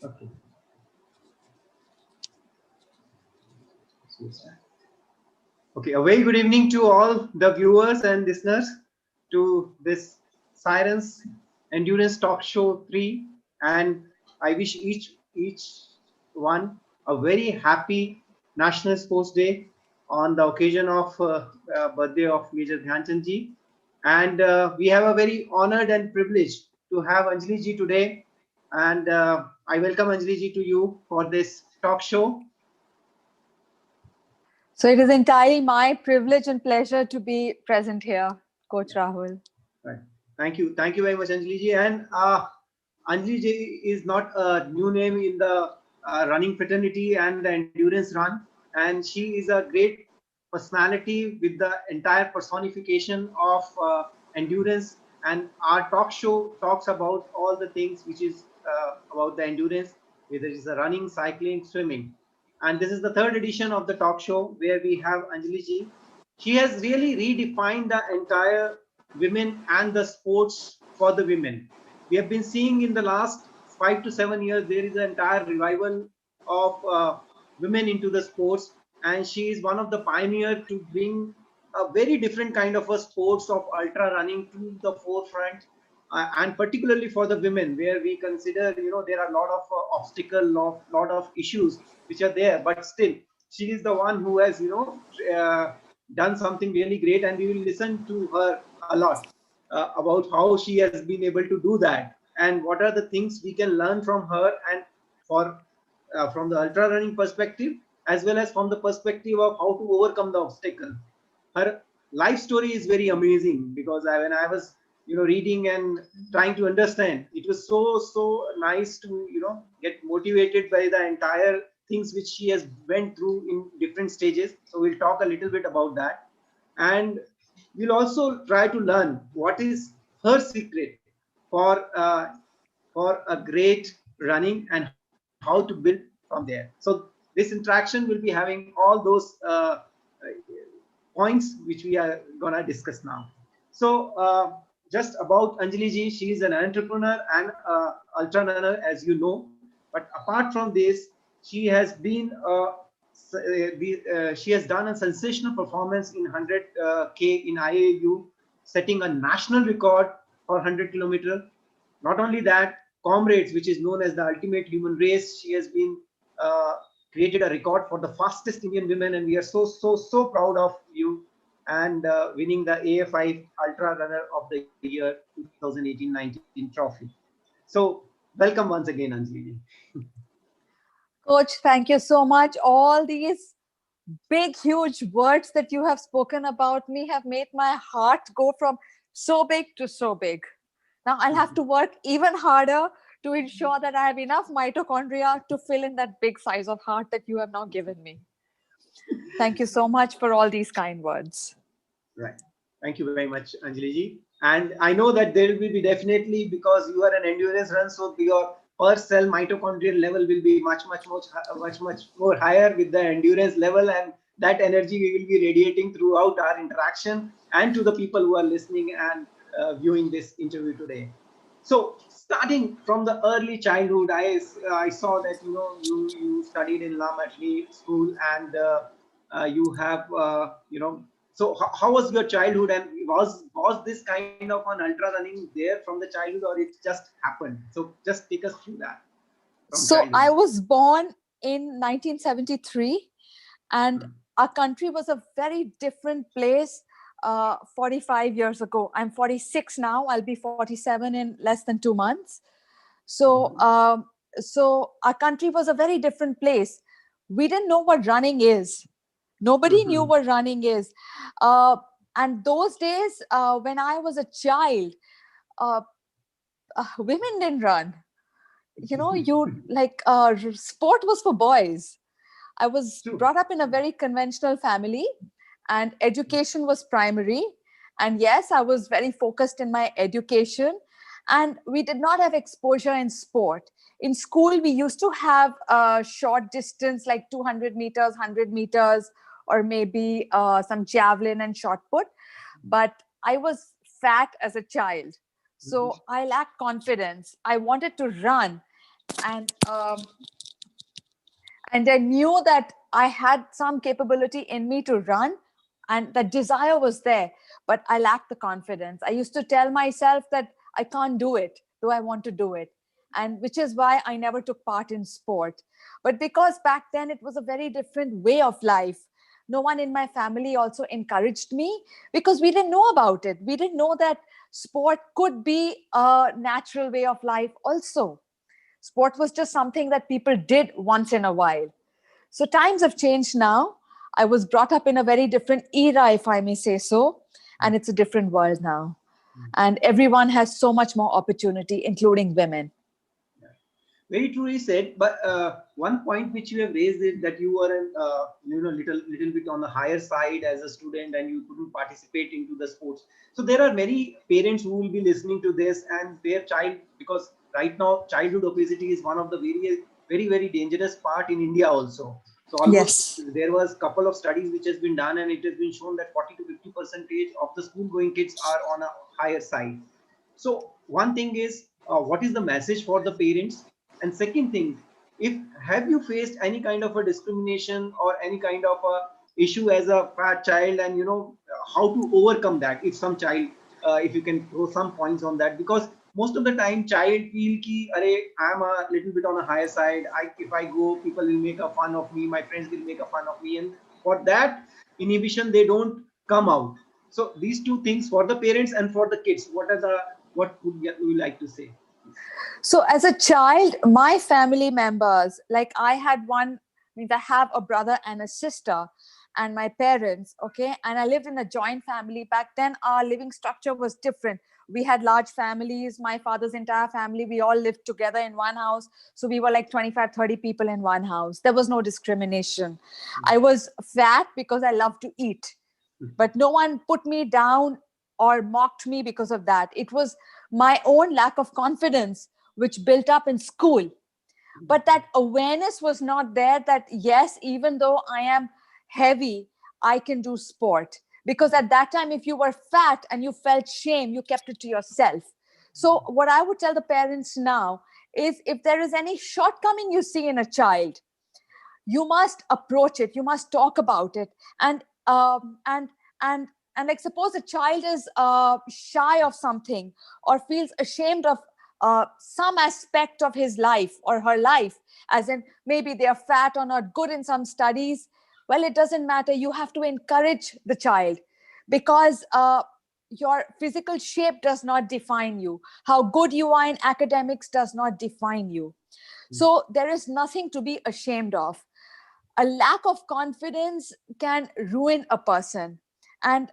Okay. Okay, a very good evening to all the viewers and listeners to this CYRUNS Endurance Talk Show 3, and I wish each one a very happy National Sports Day on the occasion of birthday of Major Dhyan Chand ji. And we have a very honored and privileged to have Anjali ji today, and I welcome Anjali ji to you for this talk show. So it is entirely my privilege and pleasure to be present here, Coach Rahul. Right. Thank you very much, Anjali ji. And Anjali ji is not a new name in the running fraternity and the endurance run, and she is a great personality with the entire personification of endurance. And our talk show talks about all the things which is about the endurance, whether it is the running, cycling, swimming. And this is the third edition of the talk show where we have Anjali ji. She has really redefined the entire women and the sports for the women. We have been seeing in the last 5 to 7 years there is an entire revival of women into the sports, and she is one of the pioneers to bring a very different kind of a sports of ultra running to the forefront, and particularly for the women, where we consider there are a lot of obstacles, lot of issues which are there, but still she is the one who has done something really great, and we will listen to her a lot about how she has been able to do that and what are the things we can learn from her, and for from the ultra running perspective as well as from the perspective of how to overcome the obstacle. Her life story is very amazing because when I was reading and trying to understand, it was so nice to get motivated by the entire things which she has went through in different stages. So we'll talk a little bit about that, and we'll also try to learn what is her secret for a great running and how to build from there. So this interaction will be having all those points which we are gonna discuss now. So just about Anjali ji, she is an entrepreneur and ultra runner, as you know. But apart from this, she has been she has done a sensational performance in 100K in IAU, setting a national record for 100 kilometer. Not only that, Comrades, which is known as the ultimate human race, she has been uh, created a record for the fastest Indian women, and we are so proud of you, and winning the AFI Ultra Runner of the Year 2018-19 trophy. So welcome once again, Anjali. Coach, thank you so much. All these big, huge words that you have spoken about me have made my heart go from so big to so big. Now I'll have to work even harder to ensure that I have enough mitochondria to fill in that big size of heart that you have now given me. Thank you so much for all these kind words. Right. Thank you very much, Anjali ji. And I know that there will be definitely, because you are an endurance run, so your per cell mitochondrial level will be much more higher with the endurance level, and that energy we will be radiating throughout our interaction and to the people who are listening and viewing this interview today. So starting from the early childhood, I saw that you studied in La Matli school, and you have so how was your childhood, and was this kind of an ultra running there from the childhood, or it just happened? So just take us through that from So childhood. I was born in 1973, and our country was a very different place 45 years ago. I'm 46 now. I'll be 47 in less than 2 months. So, so our country was a very different place. We didn't know what running is. Nobody knew what running is. And those days, when I was a child, uh, women didn't run. Sport was for boys. I was brought up in a very conventional family, and education was primary. And yes, I was very focused in my education, and we did not have exposure in sport. In school, we used to have a short distance like 200 meters, 100 meters, or maybe some javelin and shot put. But I was fat as a child. So I lacked confidence. I wanted to run. and and I knew that I had some capability in me to run, and the desire was there, but I lacked the confidence. I used to tell myself that I can't do it, though I want to do it. And which is why I never took part in sport. But because back then it was a very different way of life, no one in my family also encouraged me because we didn't know about it. We didn't know that sport could be a natural way of life also. Sport was just something that people did once in a while. So times have changed now. I was brought up in a very different era, if I may say so, and it's a different world now. And everyone has so much more opportunity, including women. Very truly said. But one point which you have raised is that you were little bit on the higher side as a student, and you couldn't participate into the sports. So there are many parents who will be listening to this, and their child, because right now childhood obesity is one of the very dangerous part in India also. So almost Yes. there was a couple of studies which has been done, and it has been shown that 40 to 50% of the school going kids are on a higher side. So one thing is, what is the message for the parents? And second thing, if have you faced any kind of a discrimination or any kind of a issue as a fat child, and how to overcome that? If some child, if you can throw some points on that, because most of the time child feel ki, Arey, I'm a little bit on a higher side. If I go, people will make a fun of me. My friends will make a fun of me, and for that inhibition, they don't come out. So these two things for the parents and for the kids. What would you like to say? So as a child, my family members, like I had one, means I have a brother and a sister and my parents, okay? And I lived in a joint family. Back then, our living structure was different. We had large families, my father's entire family, we all lived together in one house. So we were like 25, 30 people in one house. There was no discrimination. I was fat because I love to eat, but no one put me down or mocked me because of that. It was my own lack of confidence which built up in school. But that awareness was not there that, yes, even though I am heavy, I can do sport. Because at that time, if you were fat and you felt shame, you kept it to yourself. So, what I would tell the parents now is if there is any shortcoming you see in a child, you must approach it, you must talk about it. And like, suppose a child is shy of something or feels ashamed of some aspect of his life or her life, as in maybe they are fat or not good in some studies, well, it doesn't matter. You have to encourage the child, because your physical shape does not define you. How good you are in academics does not define you. So there is nothing to be ashamed of. A lack of confidence can ruin a person. And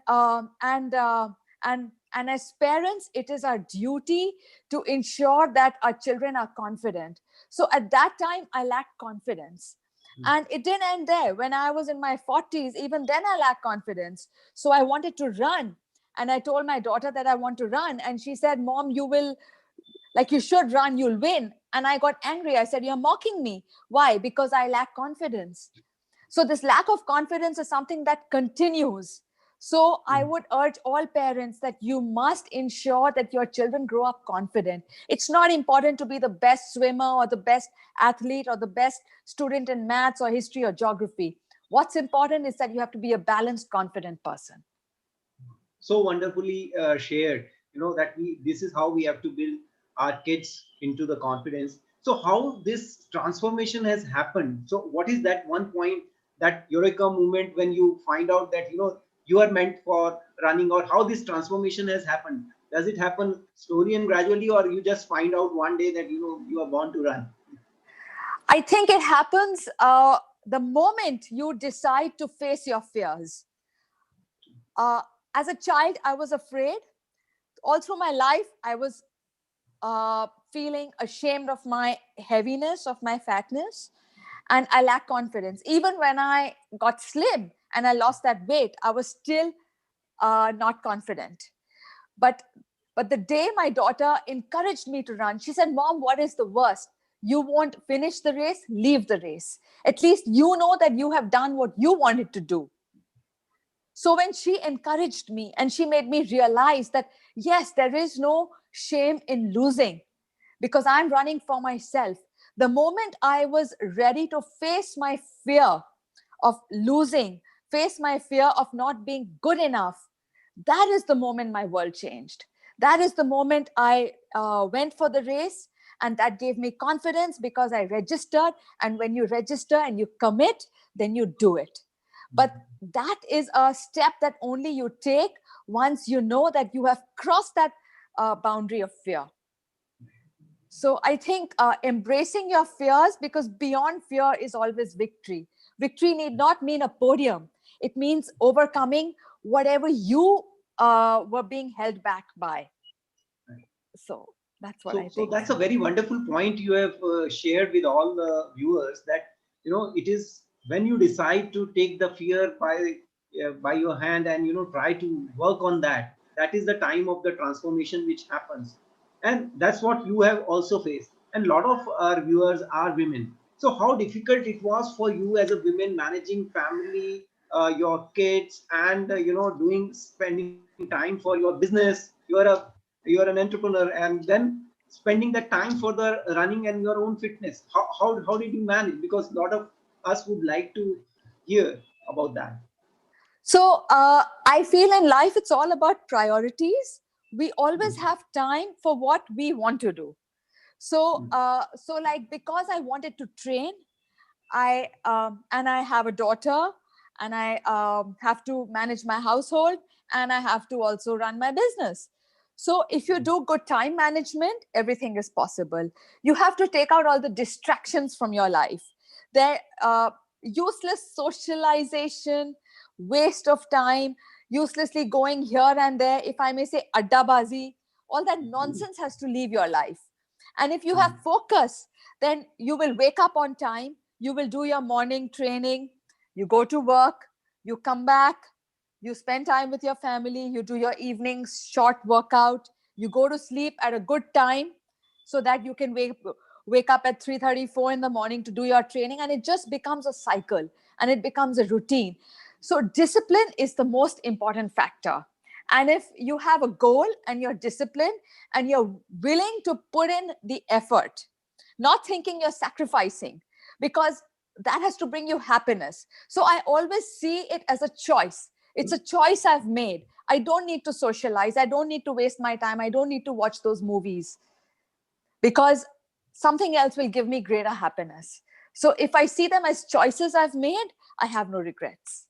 as parents, it is our duty to ensure that our children are confident. So at that time, I lacked confidence. And it didn't end there. When I was in my 40s, even then I lacked confidence. So I wanted to run. And I told my daughter that I want to run. And she said, Mom, you should run, you'll win. And I got angry. I said, you're mocking me. Why? Because I lack confidence. So this lack of confidence is something that continues. So I would urge all parents that you must ensure that your children grow up confident. It's not important to be the best swimmer or the best athlete or the best student in maths or history or geography. What's important is that you have to be a balanced, confident person. So wonderfully shared, that this is how we have to build our kids into the confidence. So how this transformation has happened? So what is that one point, that eureka moment, when you find out that you are meant for running, or how this transformation has happened? Does it happen slowly and gradually, or you just find out one day that you are born to run? I think it happens the moment you decide to face your fears. uh, as a child, I was afraid. All through my life, I was feeling ashamed of my heaviness, of my fatness, and I lacked confidence. Even when I got slim and I lost that weight, I was still not confident. But but the day my daughter encouraged me to run, she said, Mom, what is the worst? You won't finish the race, leave the race. At least you know that you have done what you wanted to do. So when she encouraged me and she made me realize that, yes, there is no shame in losing because I'm running for myself. The moment I was ready to face my fear of losing, face my fear of not being good enough, that is the moment my world changed. That is the moment I went for the race, and that gave me confidence because I registered. And when you register and you commit, then you do it. But that is a step that only you take once you know that you have crossed that boundary of fear. So I think embracing your fears, because beyond fear is always victory. Victory need not mean a podium. It means overcoming whatever you were being held back by. So that's what I So think. that's a very wonderful point you have shared with all the viewers, that it is when you decide to take the fear by your hand and try to work on that. That is the time of the transformation which happens, and that's what you have also faced. And a lot of our viewers are women. So how difficult it was for you as a woman, managing family, your kids, and doing spending time for your business. You are an entrepreneur, and then spending that time for the running and your own fitness. How did you manage? Because a lot of us would like to hear about that. So I feel in life it's all about priorities. We always Mhm. have time for what we want to do. So so like, because I wanted to train, I have a daughter, and I have to manage my household, and I have to also run my business. So if you do good time management, everything is possible. You have to take out all the distractions from your life. There, useless socialization, waste of time, uselessly going here and there. If I may say, addabazi, all that nonsense has to leave your life. And if you have focus, then you will wake up on time, you will do your morning training, you go to work, you come back, you spend time with your family, you do your evenings short workout, you go to sleep at a good time, so that you can wake up at 3:34 in the morning to do your training, and it just becomes a cycle, and it becomes a routine. So discipline is the most important factor. And if you have a goal and you're disciplined and you're willing to put in the effort, not thinking you're sacrificing, because that has to bring you happiness. So I always see it as a choice. It's a choice I've made. I don't need to socialize. I don't need to waste my time. I don't need to watch those movies, because something else will give me greater happiness. So if I see them as choices I've made, I have no regrets.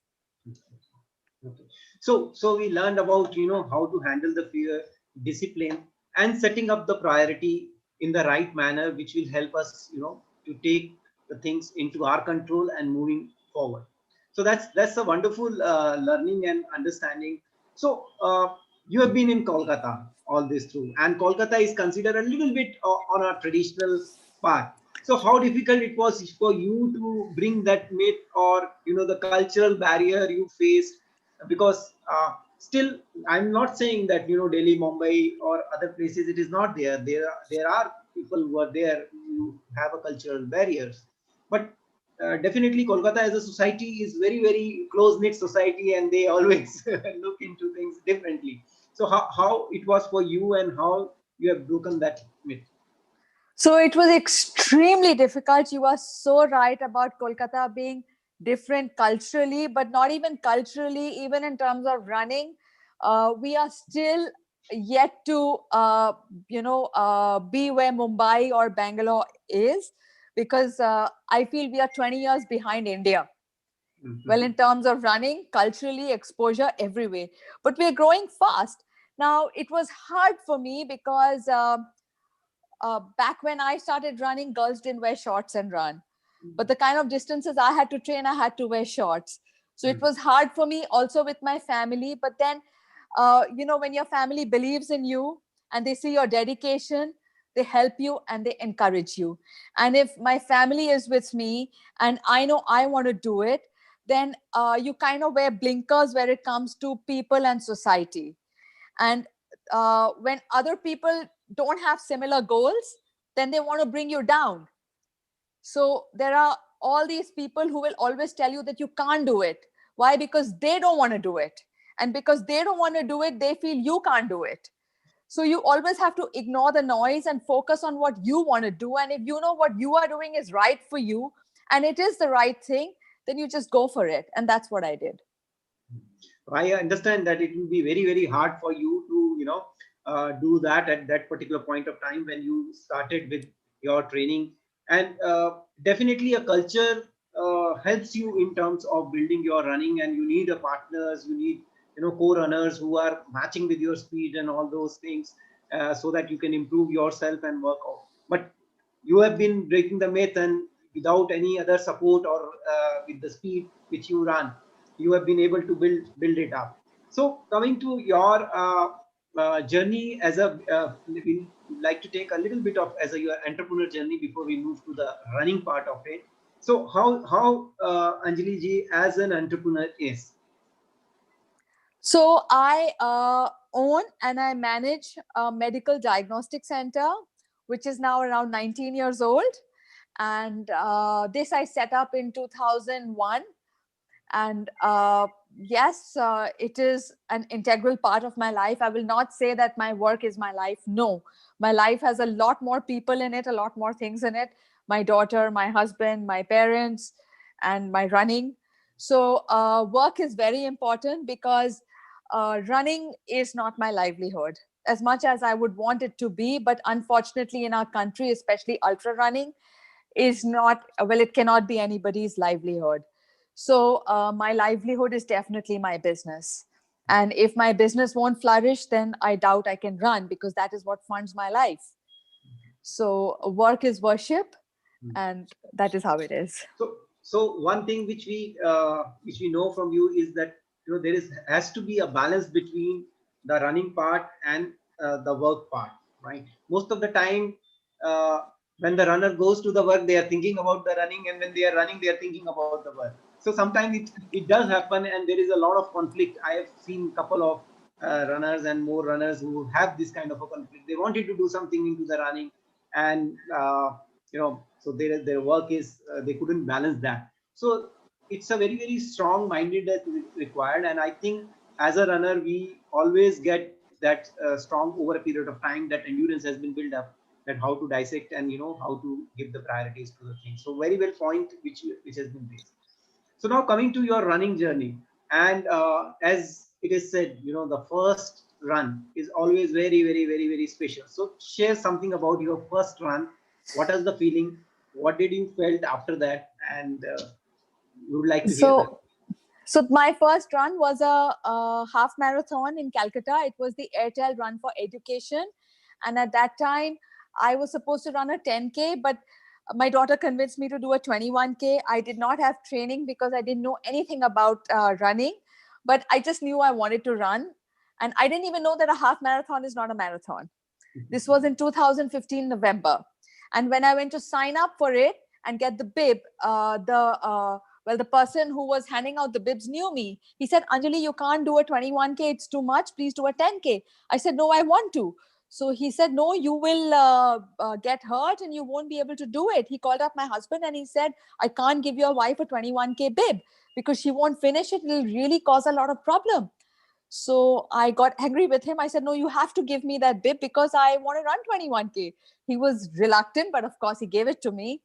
Okay. So we learned about how to handle the fear, discipline, and setting up the priority in the right manner, which will help us to take the things into our control and moving forward. So that's a wonderful learning and understanding. So you have been in Kolkata all this through, and Kolkata is considered a little bit on a traditional path. So how difficult it was for you to bring that myth, or the cultural barrier you faced? Because still, I'm not saying that Delhi, Mumbai, or other places it is not there. There are people who are there who have a cultural barriers, but definitely Kolkata as a society is very close knit society, and they always look into things differently. So how it was for you, and how you have broken that myth? So it was extremely difficult. You are so right about Kolkata being different culturally, but not even culturally, even in terms of running. We are still yet to, be where Mumbai or Bangalore is, because I feel we are 20 years behind India. Well, in terms of running, culturally, exposure every way. But we're growing fast. Now, it was hard for me because back when I started running, girls didn't wear shorts and run. But the kind of distances I had to train, I had to wear shorts. So it was hard for me also with my family. But then, when your family believes in you and they see your dedication, they help you and they encourage you. And if my family is with me and I know I want to do it, then you kind of wear blinkers where it comes to people and society. And when other people don't have similar goals, then they want to bring you down. So there are all these people who will always tell you that you can't do it. Why? Because they don't want to do it. And because they don't want to do it, they feel you can't do it. So you always have to ignore the noise and focus on what you want to do. And if you know what you are doing is right for you and it is the right thing, then you just go for it. And that's what I did. I understand that it will be very, very hard for you to, do that at that particular point of time when you started with your training. And definitely a culture helps you in terms of building your running, and you need a partners, you need, co-runners who are matching with your speed and all those things, so that you can improve yourself and work out. But you have been breaking the myth, and without any other support or with the speed which you run, you have been able to build it up. So coming to your journey as a, we like to take a little bit of as a your entrepreneur journey before we move to the running part of it. So how Anjali ji as an entrepreneur is? So I own and I manage a medical diagnostic center, which is now around 19 years old. And this I set up in 2001. And yes, it is an integral part of my life. I will not say that my work is my life. No, my life has a lot more people in it, a lot more things in it. My daughter, my husband, my parents, and my running. So work is very important because running is not my livelihood as much as I would want it to be. But unfortunately, in our country, especially ultra running, is not, well, it cannot be anybody's livelihood. So my livelihood is definitely my business. And if my business won't flourish, then I doubt I can run, because that is what funds my life. So work is worship, and that is how it is. So one thing which we know from you is that, there has to be a balance between the running part and the work part, right? Most of the time, uh, when the runner goes to the work, they are thinking about the running, and when they are running, they are thinking about the work. So sometimes it does happen, and there is a lot of conflict. I have seen a couple of runners and more runners who have this kind of a conflict. They wanted to do something into the running, and so their work is, they couldn't balance that. So it's a very, very strong minded that required, and I think as a runner we always get that strong over a period of time, that endurance has been built up, that how to dissect and how to give the priorities to the things. So very well point which has been raised. So now coming to your running journey, and as it is said, the first run is always very, very, very, very special. So share something about your first run. What is the feeling? What did you felt after that? And we would like to hear that. So my first run was a half marathon in Calcutta. It was the Airtel Run for Education. And at that time, I was supposed to run a 10K, but my daughter convinced me to do a 21K. I did not have training because I didn't know anything about running, but I just knew I wanted to run. And I didn't even know that a half marathon is not a marathon. This was in 2015 November. And when I went to sign up for it and get the bib, the person who was handing out the bibs knew me. He said, Anjali, you can't do a 21K. It's too much. Please do a 10K. I said, no, I want to. So he said, no, you will get hurt and you won't be able to do it. He called up my husband and he said, I can't give your wife a 21K bib because she won't finish it. It will really cause a lot of problem. So I got angry with him. I said, no, you have to give me that bib because I want to run 21K. He was reluctant, but of course he gave it to me.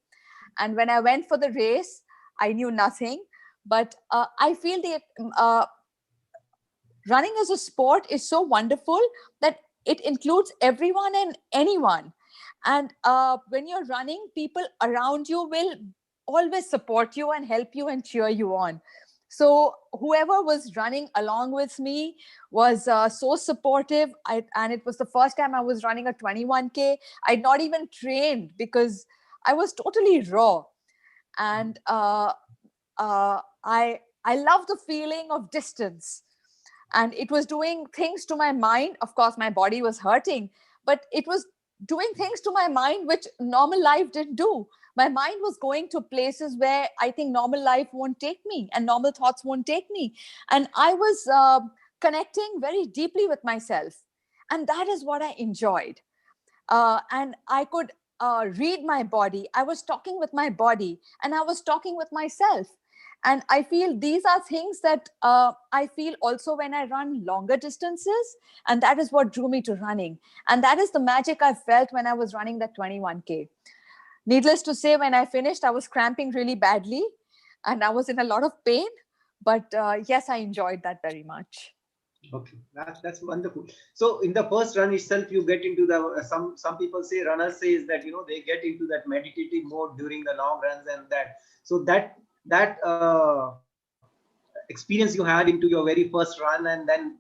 And when I went for the race, I knew nothing. But I feel that running as a sport is so wonderful that it includes everyone and anyone. And when you're running, people around you will always support you and help you and cheer you on. So whoever was running along with me was so supportive. And it was the first time I was running a 21K. I'd not even trained because I was totally raw. And I love the feeling of distance, and it was doing things to my mind. Of course, my body was hurting, but it was doing things to my mind which normal life didn't do. My mind was going to places where I think normal life won't take me and normal thoughts won't take me. And I was connecting very deeply with myself, and that is what I enjoyed. And I could read my body. I was talking with my body and I was talking with myself. And I feel these are things that I feel also when I run longer distances. And that is what drew me to running. And that is the magic I felt when I was running that 21K. Needless to say, when I finished, I was cramping really badly and I was in a lot of pain. But yes, I enjoyed that very much. Okay, that's wonderful. So in the first run itself, you get into the some people say, runners says that they get into that meditative mode during the long runs, and that so that experience you had into your very first run, and then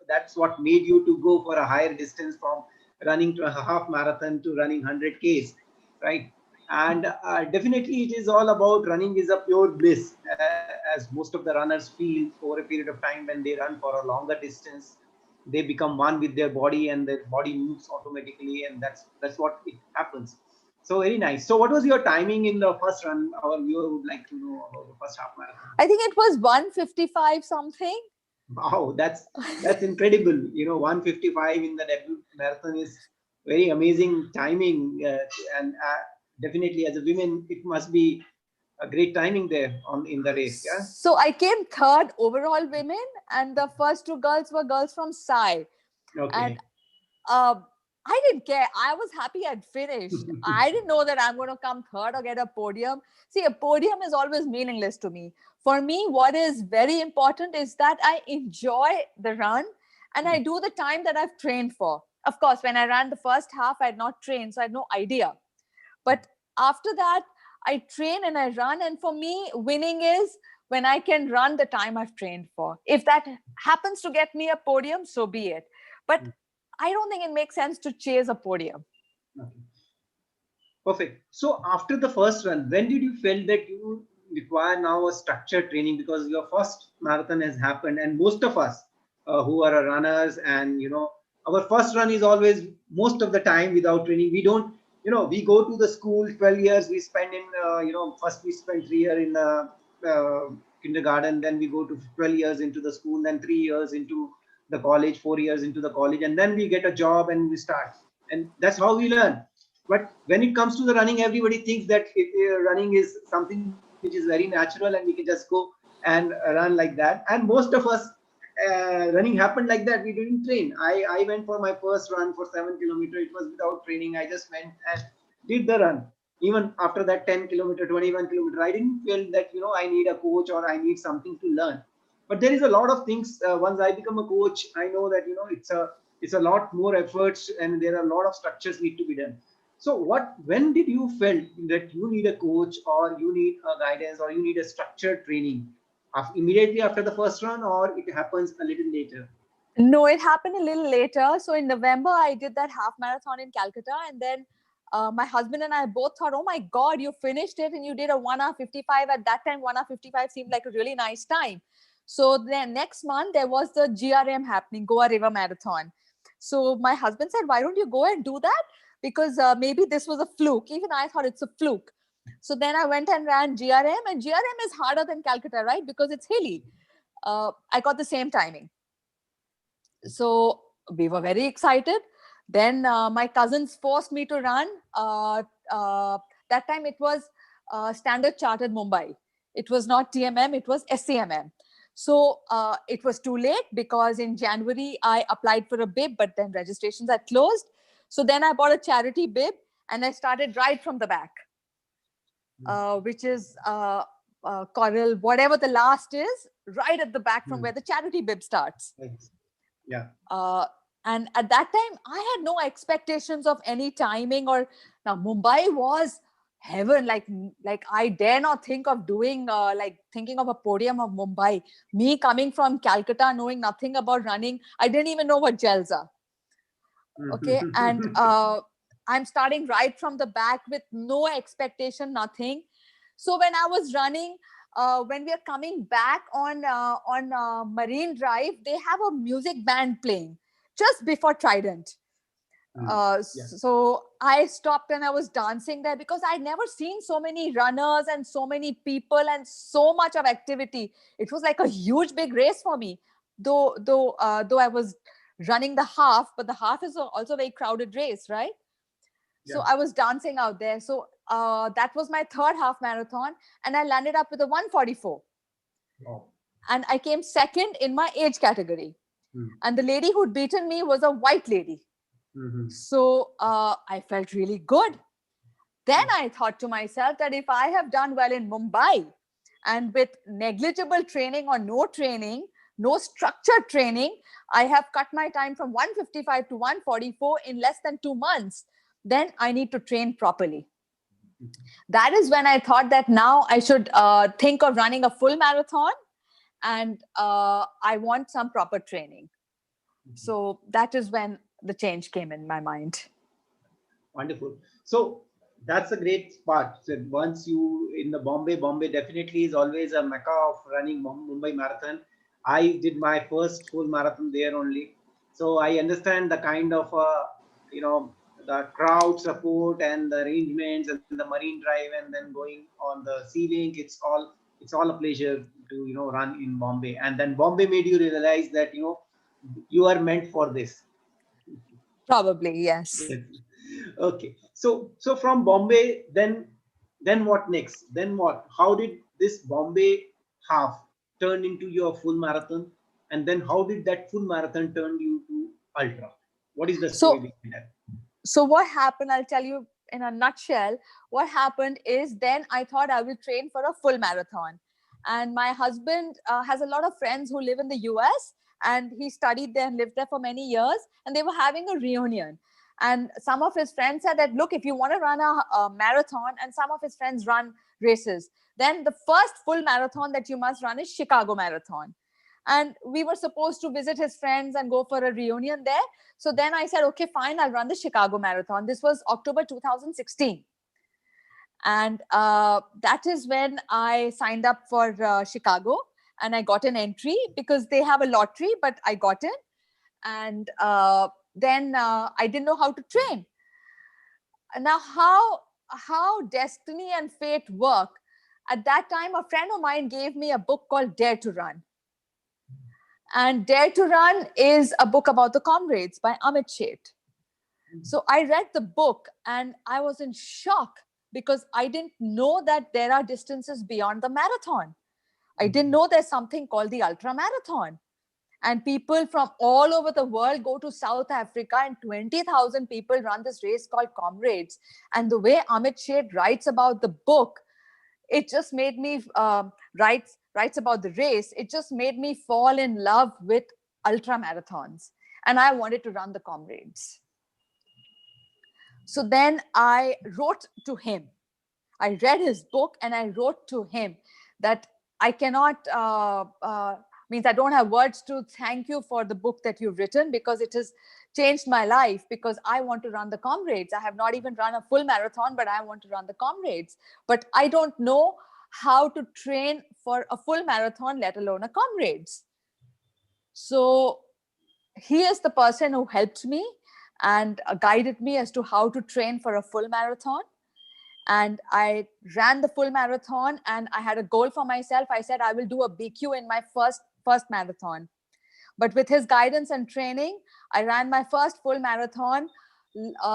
that's what made you to go for a higher distance from running to a half marathon to running 100 Ks, right? And definitely it is all about running is a pure bliss, as most of the runners feel over a period of time. When they run for a longer distance, they become one with their body, and their body moves automatically, and that's what it happens. So very nice. So what was your timing in the first run? Our viewer would like to know about the first half marathon. I think it was 155 something. Wow, that's incredible. 155 in the debut marathon is very amazing timing, and definitely as a woman, it must be a great timing there on in the race. Yeah. So I came third overall women, and the first two girls were girls from Sai. And Okay. I didn't care. I was happy I'd finished. I didn't know that I'm going to come third or get a podium. See, a podium is always meaningless to me. For me, what is very important is that I enjoy the run and I do the time that I've trained for. Of course, when I ran the first half, I had not trained, so I had no idea. But after that, I train and I run. And for me, winning is when I can run the time I've trained for. If that happens to get me a podium, so be it. But I don't think it makes sense to chase a podium. Okay. Perfect. So after the first run, when did you feel that you require now a structured training, because your first marathon has happened, and most of us who are runners, and our first run is always most of the time without training. We don't, we go to the school 12 years we spend in, first we spend 3 years in kindergarten, then we go to 12 years into the school, then 3 years into the college, 4 years into the college, and then we get a job and we start, and that's how we learn. But when it comes to the running, everybody thinks that running is something which is very natural and we can just go and run like that. And most of us, running happened like that. We didn't train. I went for my first run for 7 kilometers. It was without training. I just went and did the run. Even after that 10 kilometer, 21 kilometer, I didn't feel that I need a coach or I need something to learn. But there is a lot of things. Once I become a coach, I know that it's a lot more efforts, and there are a lot of structures need to be done. So when did you felt that you need a coach, or you need a guidance, or you need a structured training? Immediately after the first run, or it happens a little later? No, it happened a little later. So in November, I did that half marathon in Calcutta. And then my husband and I both thought, oh my God, you finished it and you did a 1 hour 55. At that time, 1 hour 55 seemed like a really nice time. So then next month, there was the GRM happening, Goa River Marathon. So my husband said, why don't you go and do that? Because maybe this was a fluke. Even I thought it's a fluke. So then I went and ran GRM, and GRM is harder than Calcutta, right? Because it's hilly. I got the same timing. So we were very excited. Then my cousins forced me to run. That time it was Standard Chartered Mumbai. It was not TMM, it was SCMM. So it was too late, because in January I applied for a bib, but then registrations had closed. So then I bought a charity bib and I started right from the back, which is coral, whatever the last is, right at the back from where the charity bib starts. Yeah. And at that time, I had no expectations of any timing. Or now Mumbai was heaven. Like I dare not think of doing thinking of a podium of Mumbai. Me coming from Calcutta, knowing nothing about running, I didn't even know what gels are. Okay, and I'm starting right from the back with no expectation, nothing. So when I was running, when we are coming back on Marine Drive, they have a music band playing just before Trident. So I stopped and I was dancing there, because I'd never seen so many runners and so many people and so much of activity. It was like a huge big race for me, though I was running the half, but the half is also a very crowded race, right? So I was dancing out there. So that was my third half marathon, and I landed up with a 144. Wow. And I came second in my age category. Hmm. And the lady who'd beaten me was a white lady. Mm-hmm. So I felt really good. Then I thought to myself that if I have done well in Mumbai and with negligible training or no training, no structured training, I have cut my time from 155 to 144 in less than 2 months, then I need to train properly. That is when I thought that now I should think of running a full marathon, and I want some proper training. So that is when the change came in my mind. Wonderful. So that's a great part. So once you in the Bombay definitely is always a mecca of running Mumbai marathon. I did my first full marathon there only, so I understand the kind of you know the crowd support and the arrangements and the marine drive and then going on the sea link. It's all a pleasure to run in Bombay, and then Bombay made you realize that you are meant for this. Probably, yes. Yes. Okay. So from Bombay, then what next? Then what? How did this Bombay half turn into your full marathon? And then how did that full marathon turn you to ultra? What is the story So behind that? so what happened, I'll tell you in a nutshell. What happened is, then I thought I will train for a full marathon. And my husband has a lot of friends who live in the US, and he studied there and lived there for many years, and they were having a reunion. And some of his friends said that, look, if you want to run a marathon, and some of his friends run races, then the first full marathon that you must run is Chicago Marathon. And we were supposed to visit his friends and go for a reunion there. So then I said, okay, fine, I'll run the Chicago Marathon. This was October 2016. And that is when I signed up for Chicago, and I got an entry because they have a lottery, but I got in. And then I didn't know how to train. Now, how destiny and fate work. At that time, a friend of mine gave me a book called Dare to Run. And Dare to Run is a book about the comrades by Amit Sheth. So I read the book and I was in shock because I didn't know that there are distances beyond the marathon. I didn't know there's something called the ultra marathon. And people from all over the world go to South Africa, and 20,000 people run this race called Comrades. And the way Amit Sheth writes about the book, it just made me writes about the race. It just made me fall in love with ultra marathons, and I wanted to run the Comrades. So then I wrote to him. I read his book and I wrote to him that I cannot, means I don't have words to thank you for the book that you've written, because it has changed my life, because I want to run the Comrades. I have not even run a full marathon, but I want to run the Comrades. But I don't know how to train for a full marathon, let alone a Comrades. So he is the person who helped me and guided me as to how to train for a full marathon. And I ran the full marathon, and I had a goal for myself. I said I will do a BQ in my first marathon. But with his guidance and training, I ran my first full marathon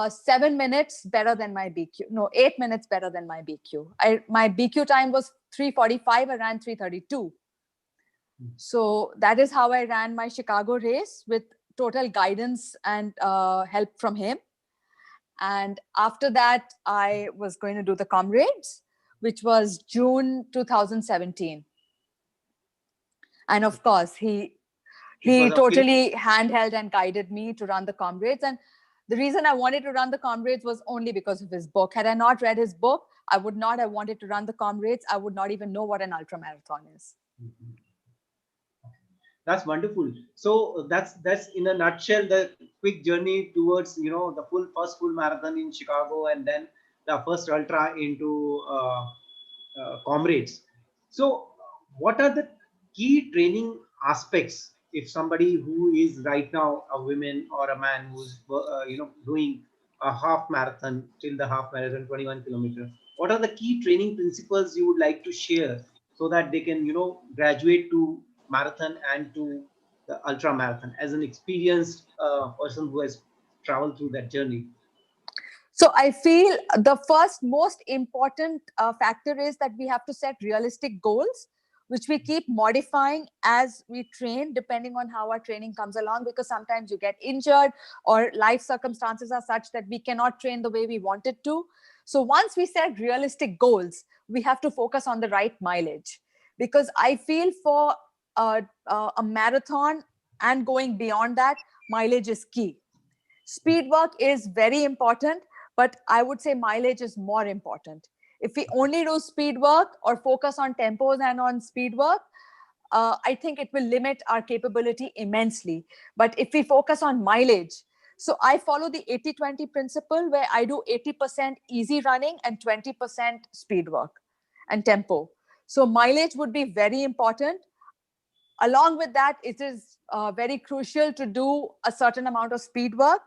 7 minutes better than my BQ. No, 8 minutes better than my BQ. My BQ time was 3:45. I ran 3:32. So that is how I ran my Chicago race, with total guidance and help from him. And after that, I was going to do the Comrades, which was June 2017. And of course, he It was a film. totally handheld and guided me to run the Comrades. And the reason I wanted to run the Comrades was only because of his book. Had I not read his book, I would not have wanted to run the Comrades. I would not even know what an ultra marathon is. Mhm. That's wonderful. So that's in a nutshell the quick journey towards the first full marathon in Chicago, and then the first ultra into Comrades. So what are the key training aspects if somebody who is right now a woman or a man who's doing a half marathon till the half marathon 21 kilometers? What are the key training principles you would like to share so that they can graduate to marathon and to the ultra marathon as an experienced person who has traveled through that journey? So I feel the first most important factor is that we have to set realistic goals. which we keep modifying as we train, depending on how our training comes along, because sometimes you get injured or life circumstances are such that we cannot train the way we wanted to. So once we set realistic goals, we have to focus on the right mileage, because I feel for a marathon and going beyond that, mileage is key. Speed work is very important, but I would say mileage is more important. If we only do speed work or focus on tempos and on speed work, I think it will limit our capability immensely. But if we focus on mileage, so I follow the 80-20 principle, where I do 80% easy running and 20% speed work and tempo. So mileage would be very important. Along with that, it is very crucial to do a certain amount of speed work,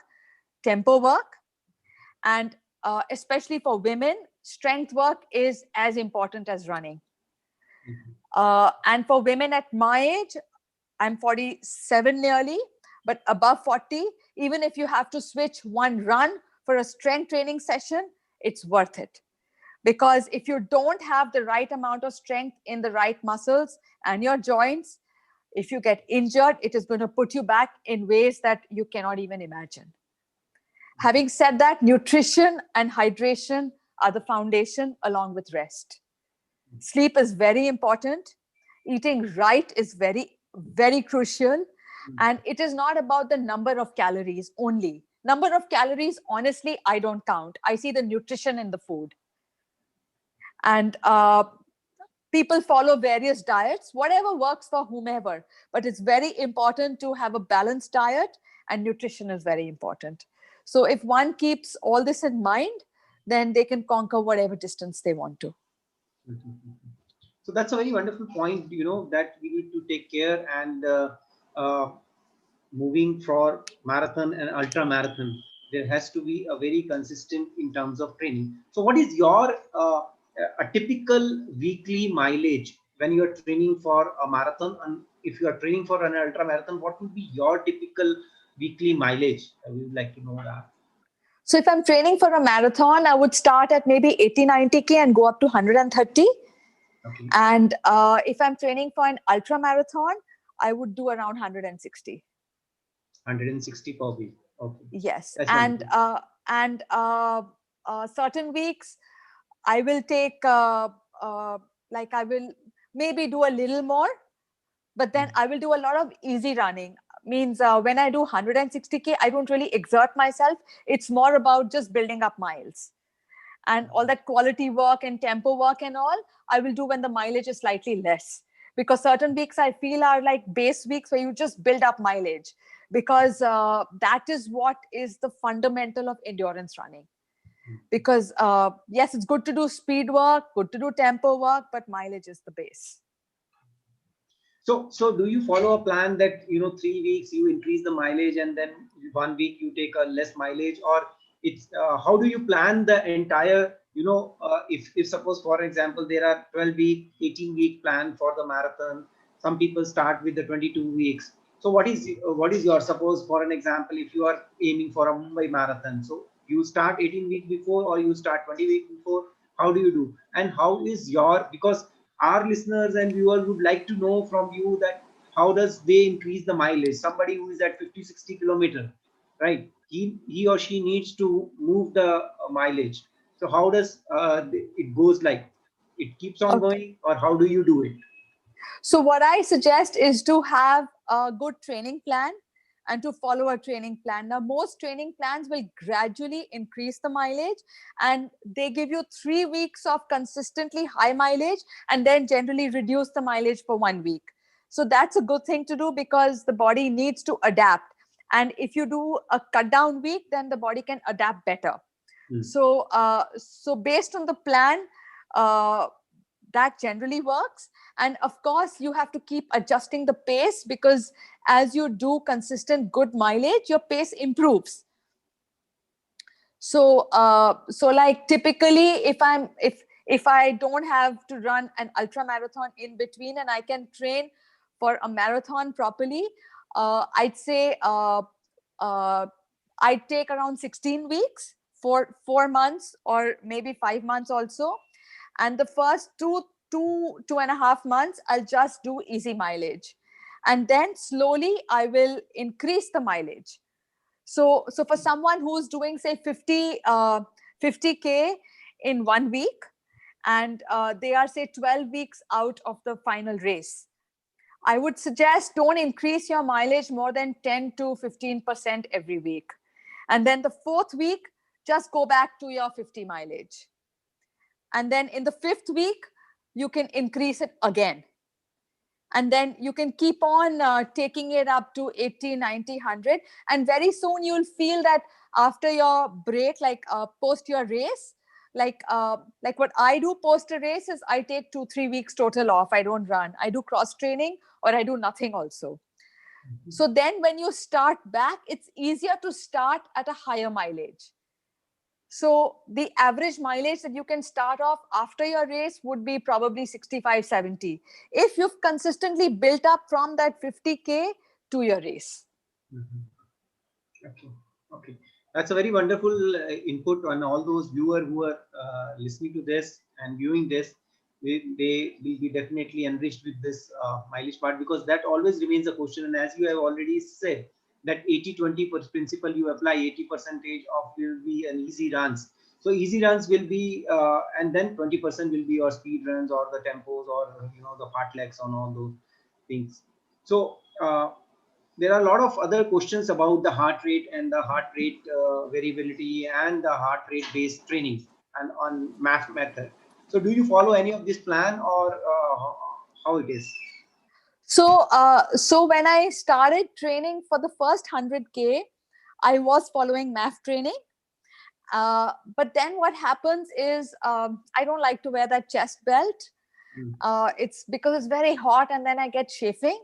tempo work, and especially for women, strength work is as important as running. And for women at my age, I'm 47 nearly, but above 40, even if you have to switch one run for a strength training session, it's worth it. Because if you don't have the right amount of strength in the right muscles and your joints, if you get injured, it is going to put you back in ways that you cannot even imagine. Having said that, nutrition and hydration are the foundation, along with rest. Sleep is very important. Eating right is very, very crucial. And it is not about the number of calories only. Number of calories, honestly, I don't count. I see the nutrition in the food. And people follow various diets, whatever works for whomever. But it's very important to have a balanced diet, and nutrition is very important. So if one keeps all this in mind, then they can conquer whatever distance they want to. So that's a very wonderful point, that we need to take care. And moving for marathon and ultra marathon, there has to be a very consistent in terms of training. So what is your a typical weekly mileage when you are training for a marathon? And if you are training for an ultra marathon, what would be your typical weekly mileage? I would like to know that. So if I'm training for a marathon, I would start at maybe 80-90K and go up to 130. Okay. And if I'm training for an ultra marathon, I would do around 160. 160 per week. Okay. Yes. That's And certain weeks, I will take, like I will maybe do a little more, but then I will do a lot of easy running. Means when I do 160K, I don't really exert myself. It's more about just building up miles. And all that quality work and tempo work and all, I will do when the mileage is slightly less. Because certain weeks I feel are like base weeks where you just build up mileage. Because that is what is the fundamental of endurance running. Because yes, it's good to do speed work, good to do tempo work, but mileage is the base. So do you follow a plan that 3 weeks you increase the mileage and then 1 week you take a less mileage, or it's how do you plan the entire if suppose for example there are 12-week, 18-week plan for the marathon, some people start with the 22 weeks. So what is your, suppose for an example, if you are aiming for a Mumbai marathon, so you start 18 weeks before or you start 20 weeks before? How do you do, and how is your, because our listeners and viewers would like to know from you that how does they increase the mileage? Somebody who is at 50-60 kilometer, right, he or she needs to move the mileage. So how does it goes, like it keeps on Okay. going, or how do you do it? So what I suggest is to have a good training plan and to follow a training plan. Now, most training plans will gradually increase the mileage, and they give you 3 weeks of consistently high mileage and then generally reduce the mileage for 1 week. So that's a good thing to do, because the body needs to adapt. And if you do a cut down week, then the body can adapt better. So based on the plan, that generally works. And of course, you have to keep adjusting the pace, because as you do consistent good mileage, your pace improves. So like typically, if I don't have to run an ultra marathon in between and I can train for a marathon properly, I'd say I'd take around 16 weeks for 4 months or maybe 5 months also. And the first two two and a half months, I'll just do easy mileage. And then slowly I will increase the mileage. So for someone who's doing, say, 50K in 1 week, and they are, say, 12 weeks out of the final race, I would suggest don't increase your mileage more than 10 to 15% every week. And then the fourth week, just go back to your 50 mileage. And then in the fifth week, you can increase it again. And then you can keep on taking it up to 80, 90, 100. And very soon you'll feel that after your break, like post your race, like what I do post a race is I take 2-3 weeks total off. I don't run. I do cross training, or I do nothing also. So then when you start back, it's easier to start at a higher mileage. So the average mileage that you can start off after your race would be probably 65, 70. If you've consistently built up from that 50K to your race. Okay. Okay. That's a very wonderful input on all those viewers who are listening to this and viewing this. They will be definitely enriched with this mileage part, because that always remains a question. And as you have already said, that 80-20 principle you apply, 80% of will be an easy runs. So easy runs will be, and then 20% will be your speed runs or the tempos or the fartleks on all those things. So there are a lot of other questions about the heart rate and the heart rate variability and the heart rate based training and on math method. So do you follow any of this plan, or how it is? So when I started training for the first 100K, I was following math training. But then what happens is I don't like to wear that chest belt. It's because it's very hot and then I get chafing.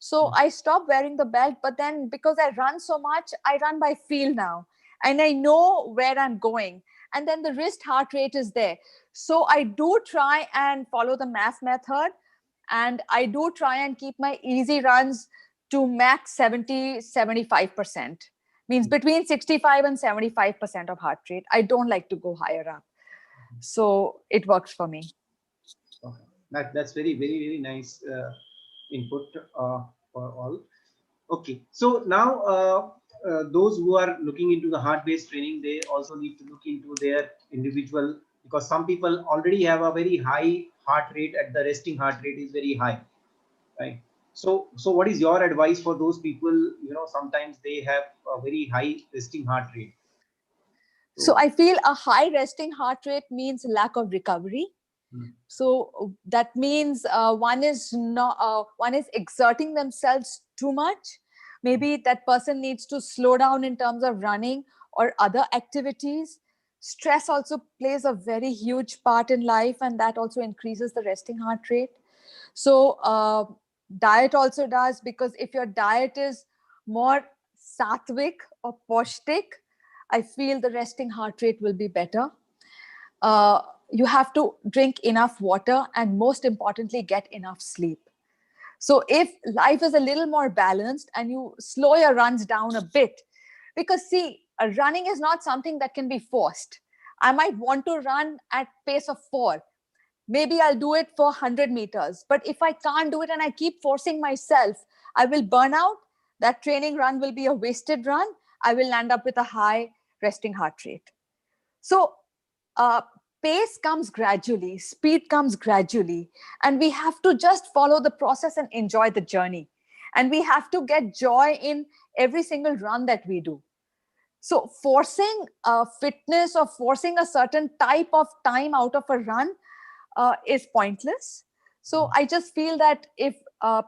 So I stopped wearing the belt. But then because I run so much, I run by feel now. And I know where I'm going. And then the wrist heart rate is there. So I do try and follow the math method. And I do try and keep my easy runs to max 70, 75%. Means between 65 and 75% of heart rate. I don't like to go higher up. So it works for me. Okay. That's very, very, very nice input for all. Okay. So now those who are looking into the heart-based training, they also need to look into their individual, because some people already have a very high heart rate. At the resting heart rate is very high, right? So what is your advice for those people? Sometimes they have a very high resting heart rate. So I feel a high resting heart rate means lack of recovery. So that means one is exerting themselves too much. Maybe that person needs to slow down in terms of running or other activities. Stress also plays a very huge part in life, and that also increases the resting heart rate. So diet also does, because if your diet is more sattvic or pौष्टिक, I feel the resting heart rate will be better. You have to drink enough water, and most importantly, get enough sleep. So if life is a little more balanced and you slow your runs down a bit, because see, running is not something that can be forced. I might want to run at pace of 4. Maybe I'll do it for 100 meters. But if I can't do it and I keep forcing myself, I will burn out. That training run will be a wasted run. I will end up with a high resting heart rate. So pace comes gradually, speed comes gradually, and we have to just follow the process and enjoy the journey. And we have to get joy in every single run that we do. So forcing fitness or forcing a certain type of time out of a run is pointless. So I just feel that if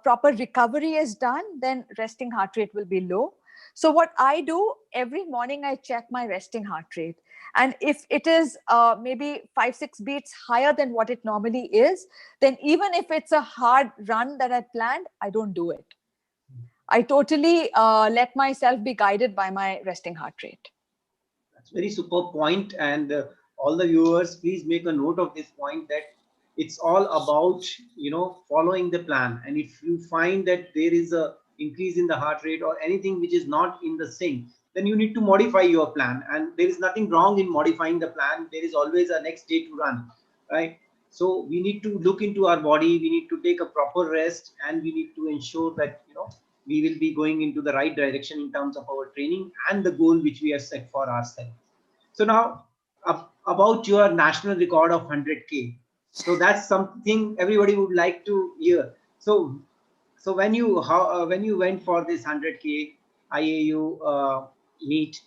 proper recovery is done, then resting heart rate will be low. So what I do every morning, I check my resting heart rate. And if it is maybe 5-6 beats higher than what it normally is, then even if it's a hard run that I planned, I don't do it. I totally let myself be guided by my resting heart rate. That's very superb point. And all the viewers, please make a note of this point, that it's all about, following the plan. And if you find that there is a increase in the heart rate or anything which is not in the sync, then you need to modify your plan. And there is nothing wrong in modifying the plan. There is always a next day to run, right? So we need to look into our body. We need to take a proper rest, and we need to ensure that we will be going into the right direction in terms of our training and the goal which we have set for ourselves. So now, about your national record of 100K. So that's something everybody would like to hear. So when you went for this 100K IAU meet,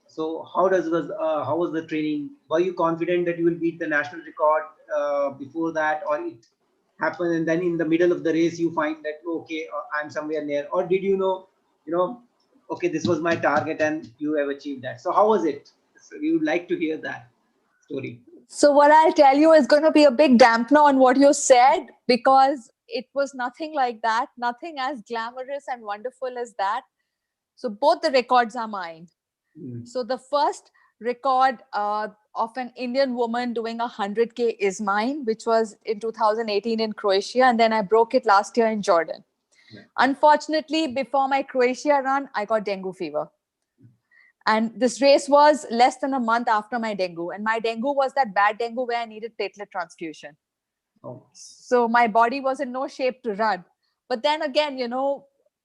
so how was the training? Were you confident that you will beat the national record before that, or it happened and then in the middle of the race you find that okay, I'm somewhere near, or did you know, okay, this was my target and you have achieved that? So how was it? So we would like to hear that story. So what I'll tell you is going to be a big dampener on what you said, because it was nothing like that, nothing as glamorous and wonderful as that. So both the records are mine. So the first record of an Indian woman doing 100K is mine, which was in 2018 in Croatia. And then I broke it last year in Jordan. Yeah. Unfortunately, before my Croatia run, I got dengue fever. And this race was less than a month after my dengue. And my dengue was that bad dengue where I needed platelet transfusion. Oh. So my body was in no shape to run. But then again,